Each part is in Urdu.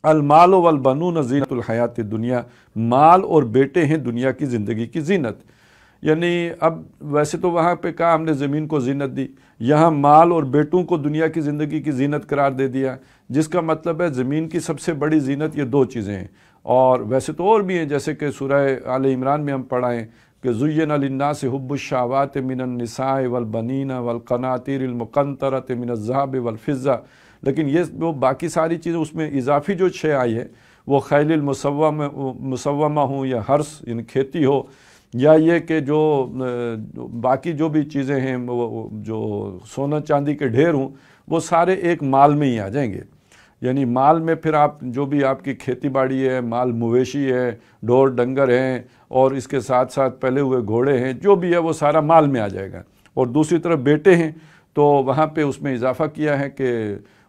المال والبنون زینت الحیات دنیا، مال اور بیٹے ہیں دنیا کی زندگی کی زینت۔ یعنی اب ویسے تو وہاں پہ کہا ہم نے زمین کو زینت دی، یہاں مال اور بیٹوں کو دنیا کی زندگی کی زینت قرار دے دیا، جس کا مطلب ہے زمین کی سب سے بڑی زینت یہ دو چیزیں ہیں۔ اور ویسے تو اور بھی ہیں، جیسے کہ سورہ آل عمران میں ہم پڑھائیں کہ زُيِّنَ لِلنَّاسِ حُبُّ الشَّهَوَاتِ مِنَ النِّسَاءِ وَالْبَنِينَ وَالْقَنَاطِيرِ الْمُقَنطَرَةِ مِنَ الذَّهَبِ وَالْفِضَّةِ، لیکن یہ وہ باقی ساری چیزیں اس میں اضافی جو شے آئی ہے وہ خیل المسومہ ہوں یا حرث یعنی کھیتی ہو، یا یہ کہ جو باقی جو بھی چیزیں ہیں وہ جو سونا چاندی کے ڈھیر ہوں، وہ سارے ایک مال میں ہی آ جائیں گے۔ یعنی مال میں پھر آپ جو بھی آپ کی کھیتی باڑی ہے، مال مویشی ہے، ڈور ڈنگر ہیں، اور اس کے ساتھ ساتھ پلے ہوئے گھوڑے ہیں، جو بھی ہے وہ سارا مال میں آ جائے گا۔ اور دوسری طرف بیٹے ہیں تو وہاں پہ اس میں اضافہ کیا ہے کہ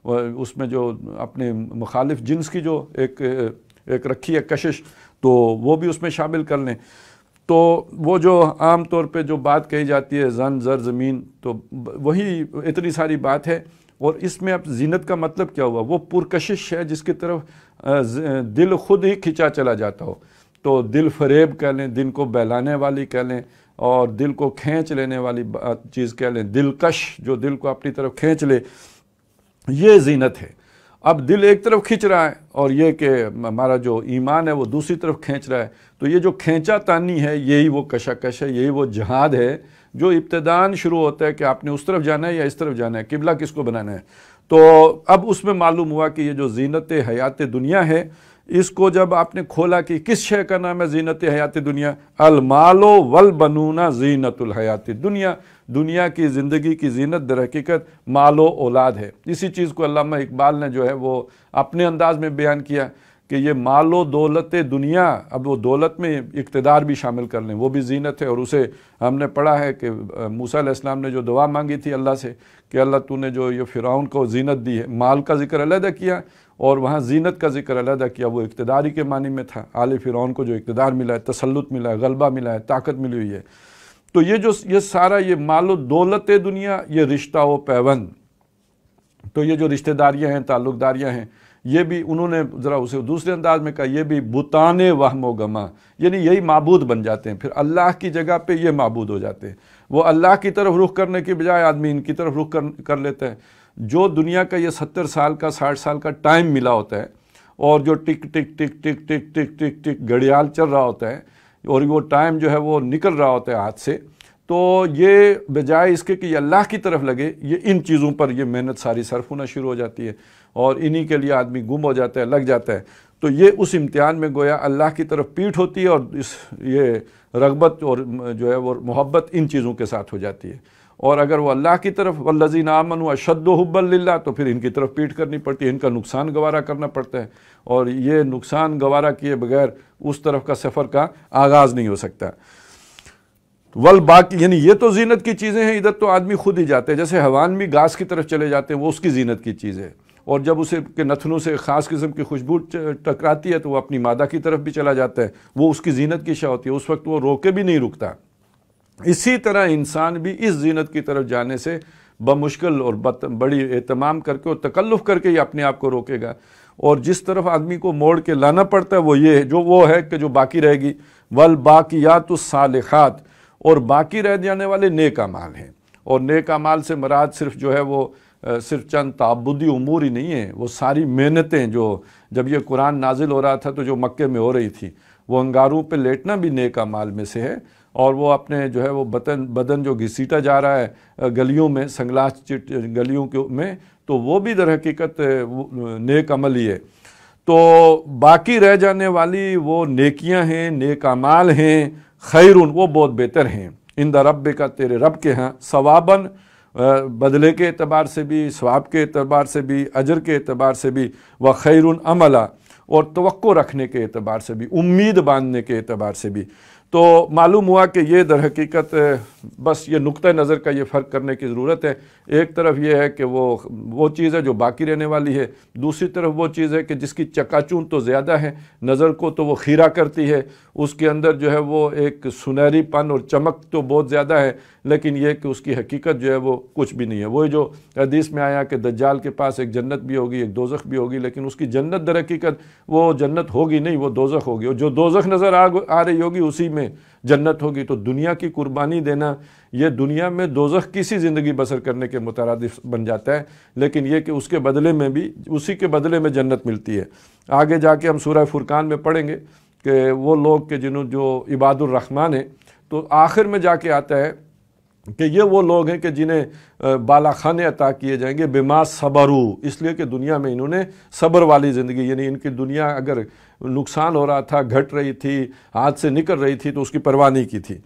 اس میں جو اپنے مخالف جنس کی جو ایک رکھی ہے کشش، تو وہ بھی اس میں شامل کر لیں۔ تو وہ جو عام طور پہ جو بات کہی جاتی ہے زن زر زمین، تو وہی اتنی ساری بات ہے۔ اور اس میں اب زینت کا مطلب کیا ہوا؟ وہ پرکشش ہے جس کی طرف دل خود ہی کھنچا چلا جاتا ہو، تو دل فریب کہہ لیں، دل کو بہلانے والی کہہ لیں، اور دل کو کھینچ لینے والی چیز کہہ لیں، دلکش جو دل کو اپنی طرف کھینچ لے، یہ زینت ہے۔ اب دل ایک طرف کھینچ رہا ہے اور یہ کہ ہمارا جو ایمان ہے وہ دوسری طرف کھینچ رہا ہے، تو یہ جو کھینچا تانی ہے یہی وہ کشاکش ہے، یہی وہ جہاد ہے جو ابتداً شروع ہوتا ہے کہ آپ نے اس طرف جانا ہے یا اس طرف جانا ہے، قبلہ کس کو بنانا ہے۔ تو اب اس میں معلوم ہوا کہ یہ جو زینت حیات دنیا ہے، اس کو جب آپ نے کھولا کہ کس شے کا نام ہے زینت حیات دنیا، المال والبنون زینت الحیات دنیا، دنیا کی زندگی کی زینت در حقیقت مال و اولاد ہے۔ اسی چیز کو علامہ اقبال نے جو ہے وہ اپنے انداز میں بیان کیا کہ یہ مال و دولت دنیا، اب وہ دولت میں اقتدار بھی شامل کر لیں، وہ بھی زینت ہے۔ اور اسے ہم نے پڑھا ہے کہ موسیٰ علیہ السلام نے جو دعا مانگی تھی اللہ سے کہ اللہ تو نے جو یہ فرعون کو زینت دی ہے، مال کا ذکر علیحدہ کیا اور وہاں زینت کا ذکر علیحدہ کیا، وہ اقتداری کے معنی میں تھا، آل فرعون کو جو اقتدار ملا ہے، تسلط ملا ہے، غلبہ ملا ہے، طاقت ملی ہوئی ہے۔ تو یہ سارا یہ مال و دولت دنیا، یہ رشتہ و پیوند، تو یہ جو رشتہ داریاں ہیں، تعلق داریاں ہیں، یہ بھی انہوں نے ذرا اسے دوسرے انداز میں کہا، یہ بھی بتان وہم و گما، یعنی یہی معبود بن جاتے ہیں، پھر اللہ کی جگہ پہ یہ معبود ہو جاتے ہیں۔ وہ اللہ کی طرف رخ کرنے کی بجائے آدمی ان کی طرف رخ کر لیتا ہے۔ جو دنیا کا یہ 70 سال کا 60 سال کا ٹائم ملا ہوتا ہے، اور جو ٹک ٹک ٹک ٹک ٹک ٹک ٹک ٹک گھڑیال چل رہا ہوتا ہے، اور وہ ٹائم جو ہے وہ نکل رہا ہوتا ہے ہاتھ سے، تو یہ بجائے اس کے کہ یہ اللہ کی طرف لگے، یہ ان چیزوں پر یہ محنت ساری صرف ہونا شروع ہو جاتی ہے، اور انہی کے لیے آدمی گم ہو جاتا ہے، لگ جاتا ہے۔ تو یہ اس امتحان میں گویا اللہ کی طرف پیٹھ ہوتی ہے، اور یہ رغبت اور جو ہے وہ محبت ان چیزوں کے ساتھ ہو جاتی ہے۔ اور اگر وہ اللہ کی طرف والذین آمنوا اشد حبا للہ، تو پھر ان کی طرف پیٹھ کرنی پڑتی ہے، ان کا نقصان گوارا کرنا پڑتا ہے، اور یہ نقصان گوارا کیے بغیر اس طرف کا سفر کا آغاز نہیں ہو سکتا۔ والباقی یعنی یہ تو زینت کی چیزیں ہیں، ادھر تو آدمی خود ہی جاتے ہیں، جیسے حیوان بھی گھاس کی طرف چلے جاتے ہیں، وہ اس کی زینت کی چیز ہے، اور جب اسے کے نتنوں سے خاص قسم کی خوشبو ٹکراتی ہے تو وہ اپنی مادہ کی طرف بھی چلا جاتا ہے، وہ اس کی زینت کی شے ہوتی ہے، اس وقت وہ روکے بھی نہیں رکتا۔ اسی طرح انسان بھی اس زینت کی طرف جانے سے بمشکل اور بڑی اہتمام کر کے اور تکلف کر کے ہی اپنے آپ کو روکے گا، اور جس طرف آدمی کو موڑ کے لانا پڑتا ہے وہ یہ ہے، وہ ہے کہ جو باقی رہے گی، والباقیات الصالحات، اور باقی رہ جانے والے نیک اعمال ہیں۔ اور نیک اعمال سے مراد صرف جو ہے وہ صرف چند تعبدی امور ہی نہیں ہیں، وہ ساری محنتیں جو جب یہ قرآن نازل ہو رہا تھا تو جو مکے میں ہو رہی تھی، وہ انگاروں پہ لیٹنا بھی نیک اعمال میں سے ہے، اور وہ اپنے جو ہے وہ بدن جو گھسیٹا جا رہا ہے گلیوں میں، سنگلاس گلیوں میں، تو وہ بھی در حقیقت نیک عمل ہی ہے۔ تو باقی رہ جانے والی وہ نیکیاں ہیں، نیک اعمال ہیں، خیرون وہ بہت بہتر ہیں، عند ربک تیرے رب کے ہاں، ثواباً بدلے کے اعتبار سے بھی، ثواب کے اعتبار سے بھی، اجر کے اعتبار سے بھی، وخیرون عملا اور توقع رکھنے کے اعتبار سے بھی، امید باندھنے کے اعتبار سے بھی۔ تو معلوم ہوا کہ یہ در حقیقت بس یہ نقطہ نظر کا یہ فرق کرنے کی ضرورت ہے. ایک طرف یہ ہے کہ وہ چیز ہے جو باقی رہنے والی ہے، دوسری طرف وہ چیز ہے کہ جس کی چکاچون تو زیادہ ہے، نظر کو تو وہ خیرہ کرتی ہے، اس کے اندر جو ہے وہ ایک سنہری پن اور چمک تو بہت زیادہ ہے، لیکن یہ کہ اس کی حقیقت جو ہے وہ کچھ بھی نہیں ہے. وہی جو حدیث میں آیا کہ دجال کے پاس ایک جنت بھی ہوگی، ایک دوزخ بھی ہوگی، لیکن اس کی جنت در حقیقت وہ جنت ہوگی نہیں، وہ دوزخ ہوگی، اور جو دوزخ نظر آ رہی ہوگی اسی میں جنت ہوگی. تو دنیا کی قربانی دینا یہ دنیا میں دوزخ کی سی زندگی بسر کرنے کے مترادف بن جاتا ہے، لیکن یہ کہ اس کے بدلے میں بھی اسی کے بدلے میں جنت ملتی ہے. آگے جا کے ہم سورہ فرقان میں پڑھیں گے کہ وہ لوگ کہ جنہوں جو عباد الرحمن ہیں، تو آخر میں جا کے آتا ہے کہ یہ وہ لوگ ہیں کہ جنہیں بالا خانے عطا کیے جائیں گے بما صبرو، اس لیے کہ دنیا میں انہوں نے صبر والی زندگی، یعنی ان کی دنیا اگر نقصان ہو رہا تھا، گھٹ رہی تھی، ہاتھ سے نکل رہی تھی، تو اس کی پرواہ نہیں کی تھی.